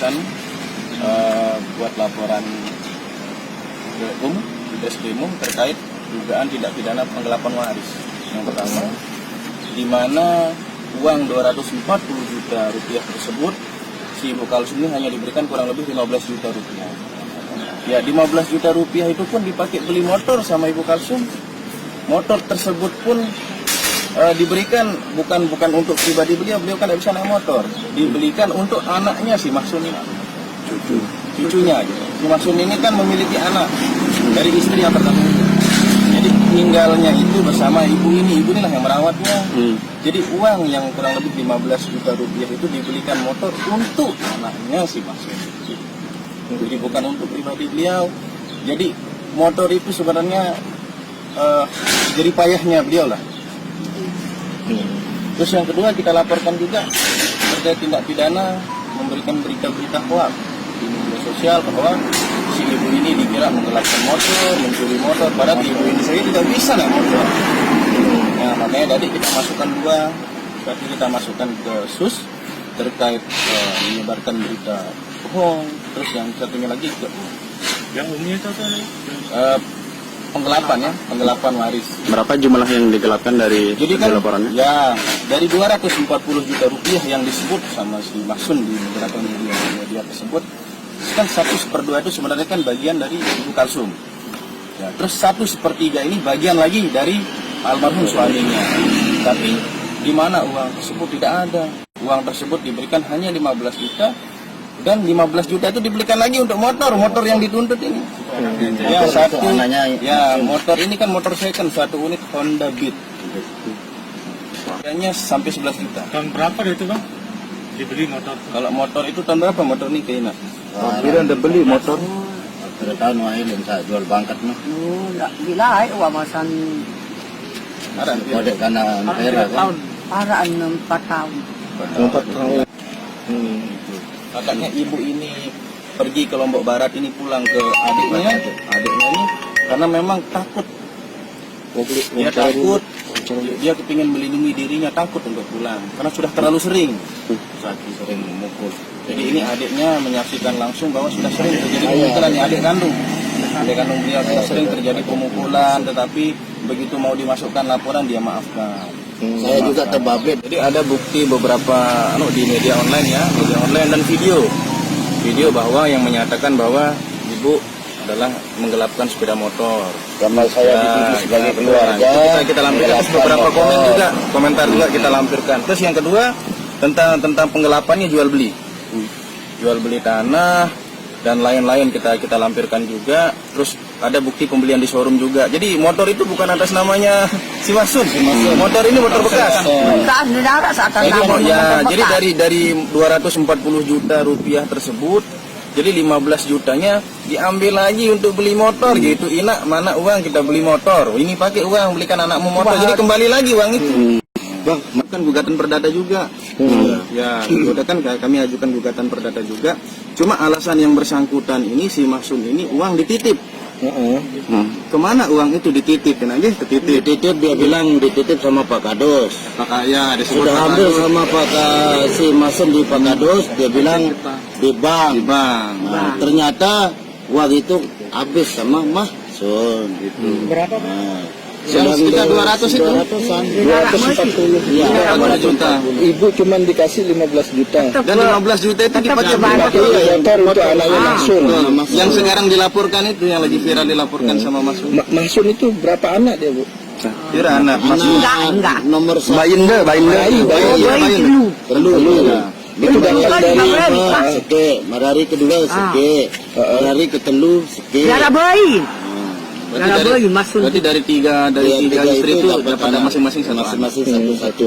penugasan buat laporan ke Reskrimum terkait dugaan tindak pidana penggelapan waris. Yang pertama, di mana uang 240 juta rupiah tersebut si Ibu Kalsum ini hanya diberikan kurang lebih 15 juta rupiah. Ya, 15 juta rupiah itu pun dipakai beli motor sama Ibu Kalsum. Motor tersebut pun diberikan bukan untuk pribadi beliau kan tidak bisa naik motor. Dibelikan untuk anaknya si Mahsun ini. Cucunya gitu. Si Mahsun ini kan memiliki anak dari istri yang pertama. Jadi tinggalnya itu bersama ibu inilah yang merawatnya. Jadi uang yang kurang lebih 15 juta rupiah itu dibelikan motor untuk anaknya si Mahsun. Jadi bukan untuk pribadi beliau. Jadi motor itu sebenarnya jadi payahnya beliau lah. Terus yang kedua, kita laporkan juga terkait tindak pidana memberikan berita-berita hoax di media sosial bahwa si ibu ini dikira menggelapkan motor, mencuri motor, padahal ibu ini saya tidak bisa naik motor. Nah, makanya tadi kita masukkan kita masukkan ke SUS terkait menyebarkan berita bohong. Terus yang satunya lagi ke yang umumnya itu penggelapan waris. Berapa jumlah yang digelapkan dari laporannya? Ya, dari 240 juta rupiah yang disebut sama si Mahsun di beberapa media tersebut, kan 1/2 itu sebenarnya kan bagian dari Ibu Kalsum. Ya, terus 1/3 ini bagian lagi dari almarhum suaminya. Tapi di mana uang tersebut tidak ada. Uang tersebut diberikan hanya 15 juta. Dan 15 juta itu dibelikan lagi untuk motor yang dituntut ini. Ya, motor ini kan motor second, 1 unit Honda Beat. Harganya sampai 11 juta. Tahun berapa itu bang? Dibeli motor? Kalau motor itu tahun berapa motor ini kayaknya? Bila anda beli motor? Pada tahun wahai bisa jual bangkat no. Gila wa masan Kode karena era kan. paraan 4 tahun. 4 tahun. Katanya ibu ini pergi ke Lombok Barat ini pulang ke adiknya ini karena memang takut. Dia kepingin melindungi dirinya, takut untuk pulang karena sudah terlalu sering memukul. Jadi ini adiknya menyaksikan langsung bahwa sudah sering terjadi pemukulan. Ini adik kandung beliau sudah sering terjadi pemukulan, tetapi begitu mau dimasukkan laporan dia maafkan. Saya juga terbabit. Jadi ada bukti beberapa di media online dan video bahwa yang menyatakan bahwa ibu adalah menggelapkan sepeda motor. Karena saya dituduh sebagai keluarga. Kita lampirkan beberapa komentar juga kita lampirkan. Terus yang kedua tentang penggelapannya jual beli tanah dan lain-lain kita lampirkan juga. Terus ada bukti pembelian di showroom juga. Jadi motor itu bukan atas namanya si Mahsun. Motor ini motor bekas. Jadi dari 240 juta rupiah tersebut, jadi 15 jutanya diambil lagi untuk beli motor gitu. Inak, mana uang kita beli motor? Ini pakai uang belikan anakmu motor. Jadi kembali lagi uang itu. Bang, kan gugatan perdata juga. Ya, kan kami ajukan gugatan perdata juga. Cuma alasan yang bersangkutan ini si Mahsun ini uang dititip. Kemana uang itu dititipin aja? Dititip dia bilang dititip sama Pak Kadus. Sudah ambil sama si Mahsun di Pak Kadus, dia bilang di bank. Nah, ternyata uang itu habis sama Mahsun gitu. Berapa? Sekitar 200 itu. 240. Iya, 200 juta. Ibu cuma dikasih 15 juta. Dan 15 juta itu dipakai motor untuk anaknya Mahsun. Yang sekarang dilaporkan itu, yang lagi viral dilaporkan sama Mahsun. Mahsun itu berapa anak dia, Bu? Kira anak Mahsun. Enggak. Nomor 1. Bayi. Perlu. Itu datang dari Marari kedua seke, Marari ketelu seke. Tiada bayi. Berarti dari tiga istri itu dapat masing-masing satu. Masing-masing satu.